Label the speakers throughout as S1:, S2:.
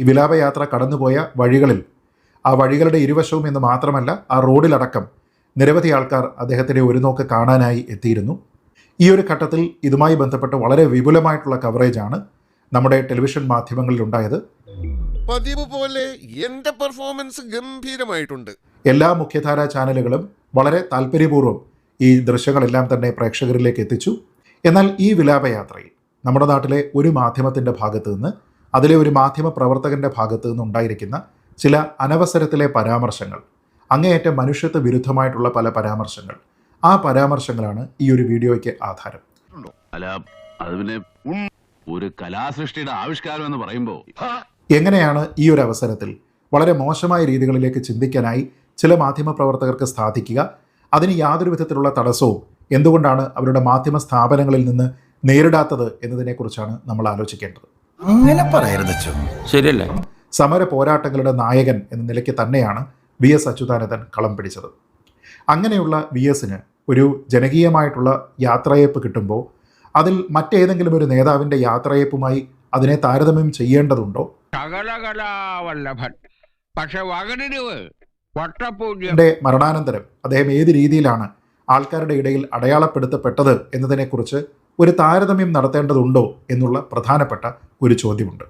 S1: ഈ വിലാപയാത്ര കടന്നുപോയ വഴികളിൽ, ആ വഴികളുടെ ഇരുവശവും എന്ന് മാത്രമല്ല ആ റോഡിലടക്കം നിരവധി ആൾക്കാർ അദ്ദേഹത്തിൻ്റെ ഒരു നോക്ക് കാണാനായി എത്തിയിരുന്നു. ഈ ഒരു ഘട്ടത്തിൽ ഇതുമായി ബന്ധപ്പെട്ട് വളരെ വിപുലമായിട്ടുള്ള കവറേജാണ് നമ്മുടെ ടെലിവിഷൻ മാധ്യമങ്ങളിൽ ഉണ്ടായത്.
S2: പതിവ് പോലെ എൻ്റെ പെർഫോമൻസ് ഗംഭീരമായിട്ടുണ്ട്.
S1: എല്ലാ മുഖ്യധാരാ ചാനലുകളും വളരെ താല്പര്യപൂർവ്വം ഈ ദൃശ്യങ്ങളെല്ലാം തന്നെ പ്രേക്ഷകരിലേക്ക് എത്തിച്ചു. എന്നാൽ ഈ വിലാപയാത്രയിൽ നമ്മുടെ നാട്ടിലെ ഒരു മാധ്യമത്തിൻ്റെ ഭാഗത്തു നിന്ന്, അതിലെ ഒരു മാധ്യമ പ്രവർത്തകൻ്റെ ഭാഗത്തു നിന്ന് ഉണ്ടായിരിക്കുന്ന ചില അനവസരത്തിലെ പരാമർശങ്ങൾ, അങ്ങേയറ്റം മനുഷ്യത്വ വിരുദ്ധമായിട്ടുള്ള പല പരാമർശങ്ങൾ, ആ പരാമർശങ്ങളാണ് ഈ ഒരു വീഡിയോയ്ക്ക് ആധാരം.
S3: ഒരു കലാസൃഷ്ടിയുടെ ആവിഷ്കാരം എന്ന് പറയുമ്പോൾ
S1: എങ്ങനെയാണ് ഈ ഒരു അവസരത്തിൽ വളരെ മോശമായ രീതികളിലേക്ക് ചിന്തിക്കാനായി ചില മാധ്യമ പ്രവർത്തകർക്ക് സാധിക്കുക? അതിന് യാതൊരു വിധത്തിലുള്ള തടസ്സവും എന്തുകൊണ്ടാണ് അവരുടെ മാധ്യമ സ്ഥാപനങ്ങളിൽ നിന്ന് നേരിടാത്തത് എന്നതിനെക്കുറിച്ചാണ് നമ്മൾ ആലോചിക്കേണ്ടത്.
S4: അങ്ങനെ പറയരുത്, ശരിയല്ലേ?
S1: സമര പോരാട്ടങ്ങളുടെ നായകൻ എന്ന നിലയ്ക്ക് തന്നെയാണ് VS അച്യുതാനന്ദൻ കളം പിടിച്ചത്. അങ്ങനെയുള്ള VSന് ഒരു ജനകീയമായിട്ടുള്ള യാത്രയയപ്പ് കിട്ടുമ്പോൾ അതിൽ മറ്റേതെങ്കിലും ഒരു നേതാവിൻ്റെ യാത്രയയപ്പുമായി അതിനെ താരതമ്യം ചെയ്യേണ്ടതുണ്ടോ? മരണാനന്തരം അദ്ദേഹം ഏത് രീതിയിലാണ് ആൾക്കാരുടെ ഇടയിൽ അടയാളപ്പെടുത്തപ്പെട്ടത് എന്നതിനെക്കുറിച്ച് ഒരു താരതമ്യം നടത്തേണ്ടതുണ്ടോ എന്നുള്ള പ്രധാനപ്പെട്ട ഒരു ചോദ്യമുണ്ട്.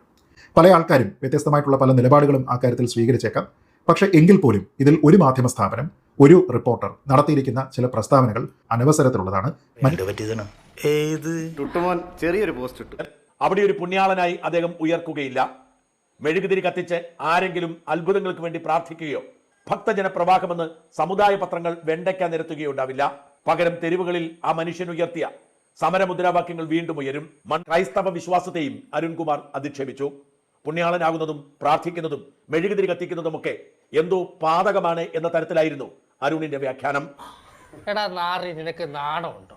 S1: പല ആൾക്കാരും വ്യത്യസ്തമായിട്ടുള്ള പല നിലപാടുകളും ആ കാര്യത്തിൽ സ്വീകരിച്ചേക്കാം. പക്ഷെ എങ്കിൽ പോലും ഇതിൽ ഒരു മാധ്യമ സ്ഥാപനം, ഒരു റിപ്പോർട്ടർ നടത്തിയിരിക്കുന്ന ചില പ്രസ്താവനകൾ അനവസരത്തിലുള്ളതാണ്.
S5: ചെറിയൊരു പോസ്റ്റ് ഇട്ടു,
S6: അവിടെ ഒരു പുണ്യാളനായി അദ്ദേഹം ഉയർക്കുകയില്ല. മെഴുകുതിരി കത്തിച്ച് ആരെങ്കിലും അത്ഭുതങ്ങൾക്ക് വേണ്ടി പ്രാർത്ഥിക്കുകയോ ഭക്തജന പ്രവാഹമെന്ന് സമുദായ പത്രങ്ങൾ വെണ്ടയ്ക്ക നിരത്തുകയോ ഉണ്ടാവില്ല. പകരം തെരുവുകളിൽ ആ മനുഷ്യൻ ഉയർത്തിയ സമരമുദ്രാവാക്യങ്ങൾ വീണ്ടും ഉയരും. ക്രൈസ്തവ വിശ്വാസത്തെയും അരുൺകുമാർ അധിക്ഷേപിച്ചു. പുണ്യാളനാകുന്നതും പ്രാർത്ഥിക്കുന്നതും മെഴുകുതിരി കത്തിക്കുന്നതുമൊക്കെ എന്തോ പാതകമാണ് എന്ന തരത്തിലായിരുന്നു അരുണിന്റെ വ്യാഖ്യാനം.
S7: എടാ നാറി, നിനക്ക് നാണമുണ്ടോ?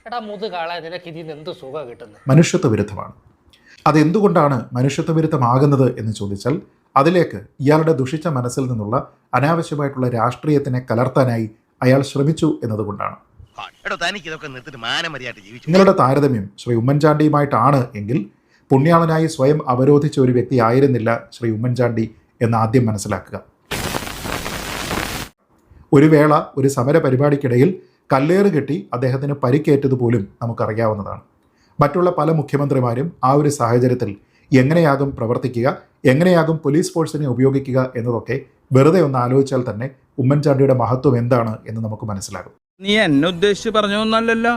S7: എടാ മുതുകാളെ, നിനക്ക് ഇതിന് എന്ത് സുഖം കിട്ടുന്നത്?
S1: മനുഷ്യത്വ വിരുദ്ധമാണ്. അതെന്തുകൊണ്ടാണ് മനുഷ്യത്വ വിരുദ്ധമാകുന്നത് എന്ന് ചോദിച്ചാൽ അതിലേക്ക് ഇയാളുടെ ദുഷിച്ച മനസ്സിൽ നിന്നുള്ള അനാവശ്യമായിട്ടുള്ള രാഷ്ട്രീയത്തിനെ കലർത്താനായി അയാൾ ശ്രമിച്ചു എന്നതുകൊണ്ടാണ്. നിങ്ങളുടെ താരതമ്യം ശ്രീ ഉമ്മൻചാണ്ടിയുമായിട്ടാണ് എങ്കിൽ പുണ്യാളനായി സ്വയം അവരോധിച്ച ഒരു വ്യക്തി ആയിരുന്നില്ല ശ്രീ ഉമ്മൻചാണ്ടി എന്ന് ആദ്യം മനസ്സിലാക്കുക. ഒരു വേള ഒരു സമര പരിപാടിക്കിടയിൽ കല്ലേറ് കെട്ടി അദ്ദേഹത്തിന് പരിക്കേറ്റതുപോലും നമുക്കറിയാവുന്നതാണ്. മറ്റുള്ള പല മുഖ്യമന്ത്രിമാരും ആ ഒരു സാഹചര്യത്തിൽ എങ്ങനെയാകും പ്രവർത്തിക്കുക, എങ്ങനെയാകും പോലീസ് ഫോഴ്സിനെ ഉപയോഗിക്കുക എന്നതൊക്കെ വെറുതെ ഒന്ന് ആലോചിച്ചാൽ തന്നെ ഉമ്മൻചാണ്ടിയുടെ മഹത്വം എന്താണ് എന്ന് നമുക്ക് മനസ്സിലാകും.
S4: നീ എന്നെ ഉദ്ദേശിച്ച് പറഞ്ഞൊന്നല്ലല്ലോ.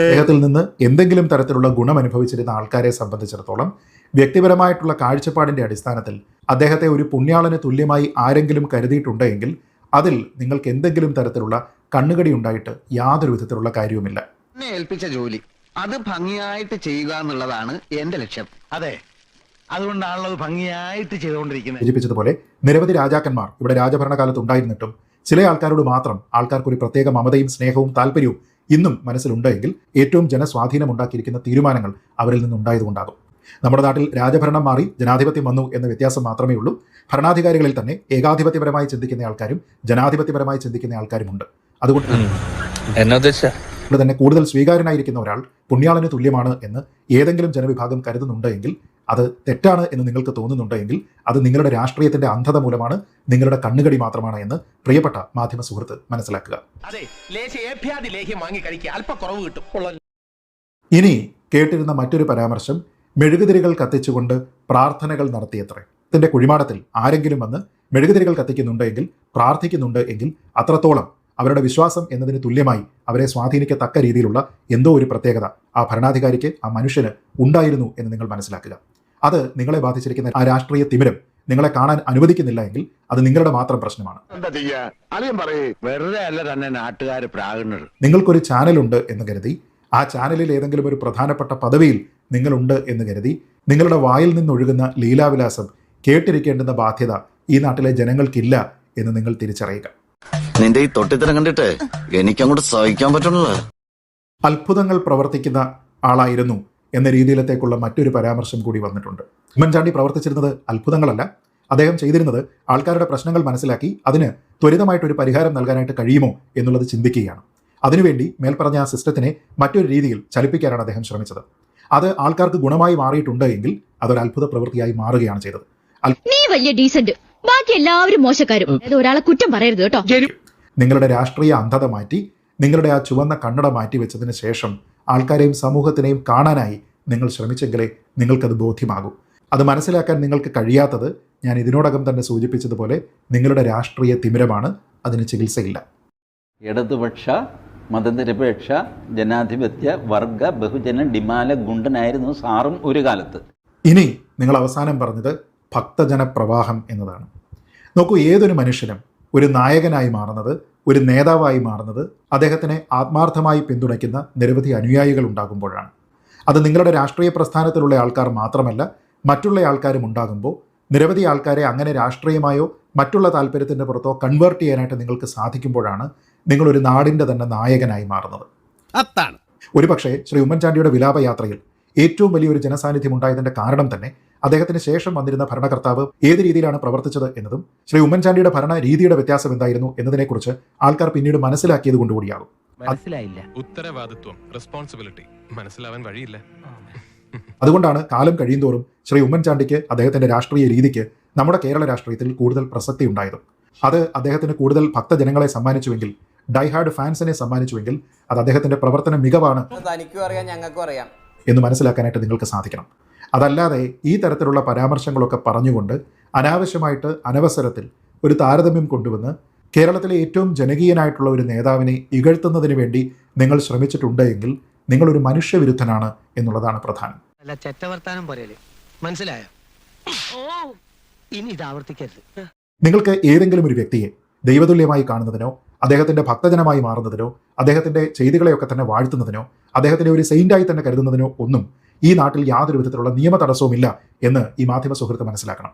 S1: അദ്ദേഹത്തിൽ നിന്ന് എന്തെങ്കിലും തരത്തിലുള്ള ഗുണം അനുഭവിച്ചിരുന്ന ആൾക്കാരെ സംബന്ധിച്ചിടത്തോളം വ്യക്തിപരമായിട്ടുള്ള കാഴ്ചപ്പാടിന്റെ അടിസ്ഥാനത്തിൽ അദ്ദേഹത്തെ ഒരു പുണ്യാളന് തുല്യമായി ആരെങ്കിലും കരുതിയിട്ടുണ്ടെങ്കിൽ അതിൽ നിങ്ങൾക്ക് എന്തെങ്കിലും തരത്തിലുള്ള കണ്ണുകടി ഉണ്ടായിട്ട് യാതൊരു വിധത്തിലുള്ള കാര്യവുമില്ല.
S8: എന്നെ ഏൽപ്പിച്ച ജോലി അത് ഭംഗിയായിട്ട് ചെയ്യുക എന്നുള്ളതാണ് എന്റെ ലക്ഷ്യം. അതെ, അതുകൊണ്ടാണല്ലോ അത് ഭംഗിയായിട്ട് ചെയ്തുകൊണ്ടിരിക്കുന്നത്.
S1: സൂചിപ്പിച്ചതുപോലെ നിരവധി രാജാക്കന്മാർ ഇവിടെ രാജഭരണകാലത്ത് ഉണ്ടായിരുന്നിട്ടും ചില ആൾക്കാരോട് മാത്രം ആൾക്കാർക്ക് ഒരു പ്രത്യേക മമതയും സ്നേഹവും താല്പര്യവും ഇന്നും മനസ്സിലുണ്ടെങ്കിൽ ഏറ്റവും ജനസ്വാധീനം ഉണ്ടാക്കിയിരിക്കുന്ന തീരുമാനങ്ങൾ അവരിൽ നിന്നുണ്ടായതുകൊണ്ടാകും. നമ്മുടെ നാട്ടിൽ രാജഭരണം മാറി ജനാധിപത്യം വന്നു എന്ന വ്യത്യാസം മാത്രമേ ഉള്ളൂ. ഭരണാധികാരികളിൽ തന്നെ ഏകാധിപത്യപരമായി ചിന്തിക്കുന്ന ആൾക്കാരും ജനാധിപത്യപരമായി ചിന്തിക്കുന്ന ആൾക്കാരുമുണ്ട്. അതുകൊണ്ട് തന്നെ കൂടുതൽ സ്വീകാര്യനായിരിക്കുന്ന ഒരാൾ പുണ്യാളന് തുല്യമാണ് എന്ന് ഏതെങ്കിലും ജനവിഭാഗം കരുതുന്നുണ്ടെങ്കിൽ അത് തെറ്റാണ് എന്ന് നിങ്ങൾക്ക് തോന്നുന്നുണ്ടെങ്കിൽ അത് നിങ്ങളുടെ രാഷ്ട്രീയത്തിന്റെ അന്ധത മൂലമാണ്, നിങ്ങളുടെ കണ്ണുകടി മാത്രമാണ് എന്ന് പ്രിയപ്പെട്ട മാധ്യമ സുഹൃത്ത് മനസ്സിലാക്കുക. ഇനി കേട്ടിരുന്ന മറ്റൊരു പരാമർശം മെഴുകുതിരികൾ കത്തിച്ചുകൊണ്ട് പ്രാർത്ഥനകൾ നടത്തിയത്രേ. ഇതിന്റെ കുഴിമാടത്തിൽ ആരെങ്കിലും വന്ന് മെഴുകുതിരികൾ കത്തിക്കുന്നുണ്ടെങ്കിൽ, പ്രാർത്ഥിക്കുന്നുണ്ട് എങ്കിൽ അത്രത്തോളം അവരുടെ വിശ്വാസം എന്നതിന് തുല്യമായി അവരെ സ്വാധീനിക്കത്തക്ക രീതിയിലുള്ള എന്തോ ഒരു പ്രത്യേകത ആ ഭരണാധികാരിക്ക്, ആ മനുഷ്യന് ഉണ്ടായിരുന്നു എന്ന് നിങ്ങൾ മനസ്സിലാക്കുക. അത് നിങ്ങളെ ബാധിച്ചിരിക്കുന്ന ആ രാഷ്ട്രീയ തിമിരം നിങ്ങളെ കാണാൻ അനുവദിക്കുന്നില്ല എങ്കിൽ അത് നിങ്ങളുടെ മാത്രം പ്രശ്നമാണ്. നിങ്ങൾക്കൊരു ചാനലുണ്ട് എന്ന് കരുതി, ആ ചാനലിൽ ഏതെങ്കിലും ഒരു പ്രധാനപ്പെട്ട പദവിയിൽ നിങ്ങളുണ്ട് എന്ന് കരുതി നിങ്ങളുടെ വായിൽ നിന്നൊഴുകുന്ന ലീലാവിലാസം കേട്ടിരിക്കേണ്ടുന്ന ബാധ്യത ഈ നാട്ടിലെ ജനങ്ങൾക്കില്ല എന്ന് നിങ്ങൾ തിരിച്ചറിയുക.
S8: നിന്റെ ഈ തൊട്ടിത്തരം കണ്ടിട്ട് എനിക്കങ്ങോട്ട് സഹിക്കാൻ പറ്റണല്ലോ.
S1: അത്ഭുതങ്ങൾ പ്രവർത്തിക്കുന്ന ആളായിരുന്നു എന്ന രീതിയിലത്തേക്കുള്ള മറ്റൊരു പരാമർശം കൂടി വന്നിട്ടുണ്ട്. ഉമ്മൻചാണ്ടി പ്രവർത്തിച്ചിരുന്നത് അത്ഭുതങ്ങളല്ല, അദ്ദേഹം ചെയ്തിരുന്നത് ആൾക്കാരുടെ പ്രശ്നങ്ങൾ മനസ്സിലാക്കി അതിന് ത്വരിതമായിട്ടൊരു പരിഹാരം നൽകാനായിട്ട് കഴിയുമോ എന്നുള്ളത് ചിന്തിക്കുകയാണ്. അതിനുവേണ്ടി മേൽപ്പറഞ്ഞ ആ സിസ്റ്റത്തിനെ മറ്റൊരു രീതിയിൽ ചലിപ്പിക്കാനാണ് അദ്ദേഹം ശ്രമിച്ചത്. അത് ആൾക്കാർക്ക് ഗുണമായി മാറിയിട്ടുണ്ട് എങ്കിൽ അതൊരു അത്ഭുത പ്രവൃത്തിയായി മാറുകയാണ് ചെയ്തത്.
S9: നീ വലിയ ഡീസന്റ്, ബാക്കി എല്ലാവരും മോശക്കാരും. ഒരാളെ കുറ്റം പറയരുത് കേട്ടോ.
S1: നിങ്ങളുടെ രാഷ്ട്രീയ അന്ധത മാറ്റി, നിങ്ങളുടെ ആ ചുവന്ന കണ്ണട മാറ്റി വെച്ചതിന് ശേഷം ആൾക്കാരെയും സമൂഹത്തിനെയും കാണാനായി നിങ്ങൾ ശ്രമിച്ചെങ്കിലേ നിങ്ങൾക്കത് ബോധ്യമാകൂ. അത് മനസ്സിലാക്കാൻ നിങ്ങൾക്ക് കഴിയാത്തത് ഞാൻ ഇതിനോടകം തന്നെ സൂചിപ്പിച്ചതുപോലെ നിങ്ങളുടെ രാഷ്ട്രീയ തിമിരമാണ്. അതിന് ചികിത്സയില്ല.
S4: ഇടതുപക്ഷ മതനിരപേക്ഷ ജനാധിപത്യ വർഗ ബഹുജന ഡിമാല ഗുണ്ടനായിരുന്നു സാറും ഒരു കാലത്ത്.
S1: ഇനി നിങ്ങൾ അവസാനം പറഞ്ഞത് ഭക്തജന പ്രവാഹം എന്നതാണ്. നോക്കൂ, ഏതൊരു മനുഷ്യനും ഒരു നായകനായി മാറുന്നത്, ഒരു നേതാവായി മാറുന്നത് അദ്ദേഹത്തിനെ ആത്മാർത്ഥമായി പിന്തുണയ്ക്കുന്ന നിരവധി അനുയായികൾ ഉണ്ടാകുമ്പോഴാണ്. അത് നിങ്ങളുടെ രാഷ്ട്രീയ പ്രസ്ഥാനത്തിലുള്ള ആൾക്കാർ മാത്രമല്ല, മറ്റുള്ള ആൾക്കാരും ഉണ്ടാകുമ്പോൾ നിരവധി ആൾക്കാരെ അങ്ങനെ രാഷ്ട്രീയമായോ മറ്റുള്ള താല്പര്യത്തിൻ്റെ പുറത്തോ കൺവേർട്ട് ചെയ്യാനായിട്ട് നിങ്ങൾക്ക് സാധിക്കുമ്പോഴാണ് നിങ്ങളൊരു നാടിൻ്റെ തന്നെ നായകനായി മാറുന്നത്.
S2: അതാണ്
S1: ഒരുപക്ഷെ ശ്രീ ഉമ്മൻചാണ്ടിയുടെ വിലാപയാത്രയിൽ ഏറ്റവും വലിയൊരു ജനസാന്നിധ്യം ഉണ്ടായതിൻ്റെ കാരണം തന്നെ അദ്ദേഹത്തിന് ശേഷം വന്നിരുന്ന ഭരണകർത്താവ് ഏത് രീതിയിലാണ് പ്രവർത്തിച്ചത് എന്നതും ശ്രീ ഉമ്മൻചാണ്ടിയുടെ ഭരണ രീതിയുടെ വ്യത്യാസം എന്തായിരുന്നു എന്നതിനെക്കുറിച്ച് ആൾക്കാർ പിന്നീട് മനസ്സിലാക്കിയത് കൊണ്ടുകൂടിയാകും.
S4: മനസ്സിലായില്ല.
S10: ഉത്തരവാദിത്വം, റെസ്പോൺസിബിലിറ്റി മനസ്സിലാവാൻ വഴിയില്ല.
S1: അതുകൊണ്ടാണ് കാലം കഴിയുന്തോറും ശ്രീ ഉമ്മൻചാണ്ടിക്ക് അദ്ദേഹത്തിന്റെ രാഷ്ട്രീയ രീതിക്ക് നമ്മുടെ കേരള രാഷ്ട്രീയത്തിൽ കൂടുതൽ പ്രസക്തി ഉണ്ടായതും. അത് അദ്ദേഹത്തിന് കൂടുതൽ ഭക്തജനങ്ങളെ സമ്മാനിച്ചുവെങ്കിൽ, ഡൈഹാർഡ് ഫാൻസിനെ സമ്മാനിച്ചുവെങ്കിൽ അത് അദ്ദേഹത്തിന്റെ പ്രവർത്തന മികവാണ് എന്ന് മനസ്സിലാക്കാനായിട്ട് നിങ്ങൾക്ക് സാധിക്കണം. അതല്ലാതെ ഈ തരത്തിലുള്ള പരാമർശങ്ങളൊക്കെ പറഞ്ഞുകൊണ്ട് അനാവശ്യമായിട്ട് അനവസരത്തിൽ ഒരു താരതമ്യം കൊണ്ടുവന്ന് കേരളത്തിലെ ഏറ്റവും ജനകീയനായിട്ടുള്ള ഒരു നേതാവിനെ ഇകഴ്ത്തുന്നതിന് വേണ്ടി നിങ്ങൾ ശ്രമിച്ചിട്ടുണ്ട് എങ്കിൽ നിങ്ങളൊരു മനുഷ്യവിരുദ്ധനാണ് എന്നുള്ളതാണ് പ്രധാനം.
S8: അല്ല, ചെറ്റവർത്താനം പോരല്ലേ, മനസ്സിലായോ? ഇനി ഇത് ആവർത്തിക്കരുത്.
S1: നിങ്ങൾക്ക് ഏതെങ്കിലും ഒരു വ്യക്തിയെ ദൈവതുല്യമായി കാണുന്നതിനോ അദ്ദേഹത്തിന്റെ ഭക്തജനമായി മാറുന്നതിനോ അദ്ദേഹത്തിന്റെ ചെയ്തികളെയൊക്കെ തന്നെ വാഴ്ത്തുന്നതിനോ അദ്ദേഹത്തിനെ ഒരു സെയിന്റായി തന്നെ കരുതുന്നതിനോ ഒന്നും ഈ നാട്ടിൽ യാതൊരു വിധത്തിലുള്ള നിയമ തടസ്സവുമില്ല എന്ന് ഈ മാധ്യമ സുഹൃത്ത് മനസ്സിലാക്കണം.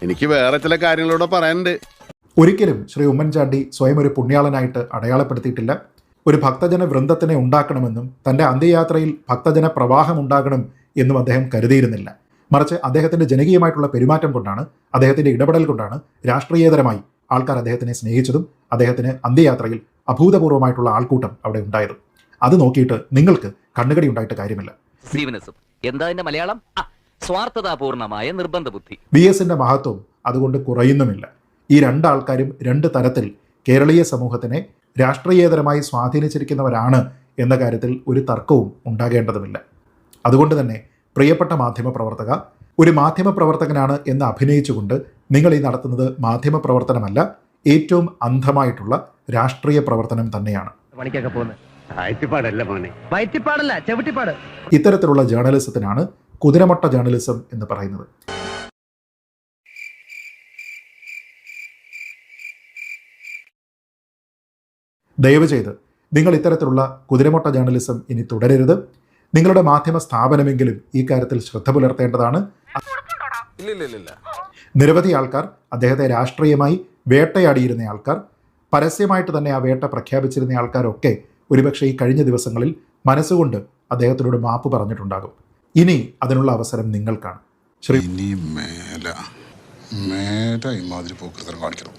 S2: എനിക്ക് വേറെ ചില കാര്യങ്ങളോട് പറയാനുണ്ട്.
S1: ഒരിക്കലും ശ്രീ ഉമ്മൻചാണ്ടി സ്വയം ഒരു പുണ്യാളനായിട്ട് അടയാളപ്പെടുത്തിയിട്ടില്ല. ഒരു ഭക്തജന വൃന്ദത്തിനെ ഉണ്ടാക്കണമെന്നും തൻ്റെ അന്ത്യയാത്രയിൽ ഭക്തജന പ്രവാഹം ഉണ്ടാകണം എന്നും അദ്ദേഹം കരുതിയിരുന്നില്ല. മറിച്ച് അദ്ദേഹത്തിൻ്റെ ജനകീയമായിട്ടുള്ള പെരുമാറ്റം കൊണ്ടാണ്, അദ്ദേഹത്തിൻ്റെ ഇടപെടൽ കൊണ്ടാണ് രാഷ്ട്രീയേതരമായി ആൾക്കാർ അദ്ദേഹത്തിനെ സ്നേഹിച്ചതും അദ്ദേഹത്തിന് അന്ത്യയാത്രയിൽ അഭൂതപൂർവമായിട്ടുള്ള ആൾക്കൂട്ടം അവിടെ ഉണ്ടായതും. അത് നോക്കിയിട്ട് നിങ്ങൾക്ക് കണ്ണുകടി ഉണ്ടായിട്ട് കാര്യമില്ല.
S8: എന്താ മലയാളം? സ്വാർത്ഥതാപൂർണമായ നിർബന്ധ ബുദ്ധി.
S1: BSന്റെ മഹത്വം അതുകൊണ്ട് കുറയുന്നുമില്ല. ഈ രണ്ടാൾക്കാരും രണ്ട് തരത്തിൽ കേരളീയ സമൂഹത്തിനെ രാഷ്ട്രീയേതരമായി സ്വാധീനിച്ചിരിക്കുന്നവരാണ് എന്ന കാര്യത്തിൽ ഒരു തർക്കവും ഉണ്ടാകേണ്ടതുമില്ല. അതുകൊണ്ട് തന്നെ പ്രിയപ്പെട്ട മാധ്യമപ്രവർത്തക, ഒരു മാധ്യമപ്രവർത്തകനാണ് എന്ന് അഭിനയിച്ചുകൊണ്ട് നിങ്ങൾ ഈ നടത്തുന്നത് മാധ്യമപ്രവർത്തനമല്ല, ഏറ്റവും അന്ധമായിട്ടുള്ള രാഷ്ട്രീയ പ്രവർത്തനം തന്നെയാണ്. ഇത്തരത്തിലുള്ള ജേർണലിസത്തിനാണ് കുതിരമൊട്ട ജേർണലിസം എന്ന് പറയുന്നത്. ദയവ് ചെയ്ത് നിങ്ങൾ ഇത്തരത്തിലുള്ള കുതിരമൊട്ട ജേർണലിസം ഇനി തുടരരുത്. നിങ്ങളുടെ മാധ്യമ സ്ഥാപനമെങ്കിലും ഈ കാര്യത്തിൽ ശ്രദ്ധ പുലർത്തേണ്ടതാണ്. നിരവധി ആൾക്കാർ അദ്ദേഹത്തെ രാഷ്ട്രീയമായി വേട്ടയാടിയിരുന്ന ആൾക്കാർ, പരസ്യമായിട്ട് തന്നെ ആ വേട്ട പ്രഖ്യാപിച്ചിരുന്ന ആൾക്കാരൊക്കെ ഒരുപക്ഷെ ഈ കഴിഞ്ഞ ദിവസങ്ങളിൽ മനസ്സുകൊണ്ട് അദ്ദേഹത്തിനോട് മാപ്പ് പറഞ്ഞിട്ടുണ്ടാകും. ഇനി അതിനുള്ള അവസരം നിങ്ങൾക്കാണ്.
S10: ഇനി മേല ഇമാതിരി പോക്കൃതം കാണിക്കണം.